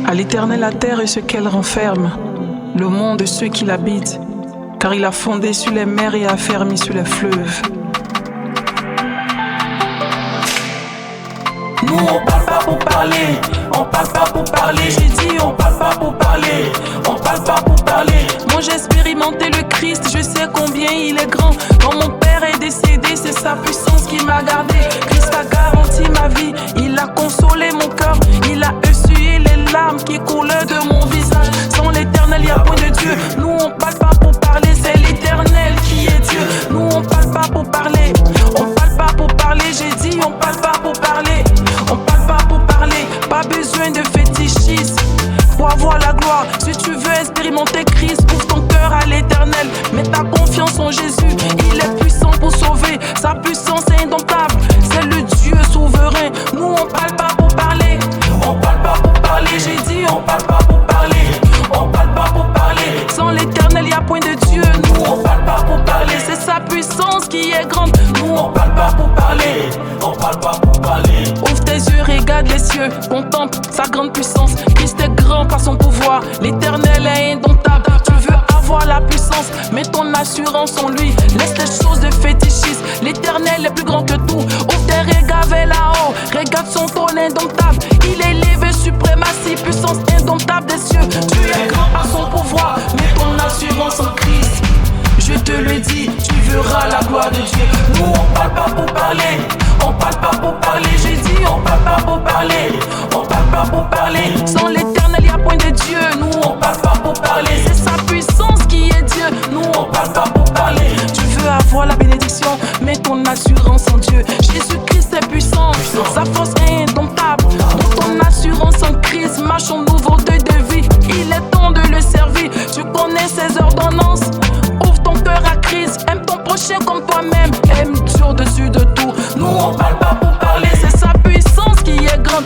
À l'Éternel la terre et ce qu'elle renferme, le monde et ceux qui l'habitent, car il a fondé sur les mers et a affermi sur les fleuves. Nous on parle pas pour parler, on parle pas pour parler. J'ai dit on parle pas pour parler, on parle pas pour parler. Moi j'ai expérimenté le Christ, je sais combien il est grand. Quand mon père est décédé, c'est sa puissance qui m'a gardé. Christ a garanti ma vie, il a consolé mon cœur, il a essuyé les larmes qui coulaient de mon visage. Sans l'Éternel, y a point de Dieu. Nous on parle pas pour parler, c'est l'Éternel qui est Dieu. Nous on parle pas pour parler, on parle pas pour parler. J'ai dit on parle pas pour parler, on parle pas pour parler. Pas besoin de fétichisme pour avoir la gloire. Si tu veux expérimenter Christ, ouvre ton cœur à l'Éternel. Mets ta confiance en Jésus, il est puissant pour sauver. Sa puissance est indomptable, c'est le Dieu souverain. Nous on parle pas pour parler, on parle pas pour parler. J'ai dit on parle pas pour parler, on parle pas pour parler. Sans l'Éternel, y a point de Dieu. Nous on parle pas pour parler, c'est sa puissance qui est grande. Nous on parle pas pour parler, on parle pas pour parler. Ouvre tes yeux, regarde les cieux, contemple sa grande puissance. Christ est grand par son pouvoir, l'Éternel est indomptable. Tu veux avoir la puissance, mets ton assurance en lui. Laisse les choses de fétichisme, l'Éternel est plus grand que tout. Ouvre tes regards vers là-haut, regarde son trône indomptable. Il est élevé, suprématie, puissance indomptable des cieux. Tu es grand par son pouvoir, mets ton assurance en Christ. Je te le dis, tu verras la gloire de Dieu. Nous on parle pas pour parler, on parle pas pour parler. J'ai dit on parle pas pour parler, on parle pas pour parler. Sans l'Éternel, y a point de Dieu. Nous on parle pas pour parler, c'est sa puissance qui est Dieu. Nous on parle pas pour parler. Tu veux avoir la bénédiction, mets ton assurance en Dieu. Jésus-Christ est puissant, sa force est indomptable. Dans ton assurance en Christ, marche en nouveauté de vie. Il est temps de le servir, tu connais ses ordonnances. Ouvre ton cœur à Christ, aime ton prochain comme toi-même. Aime Dieu au-dessus de tout. Nous on parle pas pour parler, c'est sa puissance qui est grande.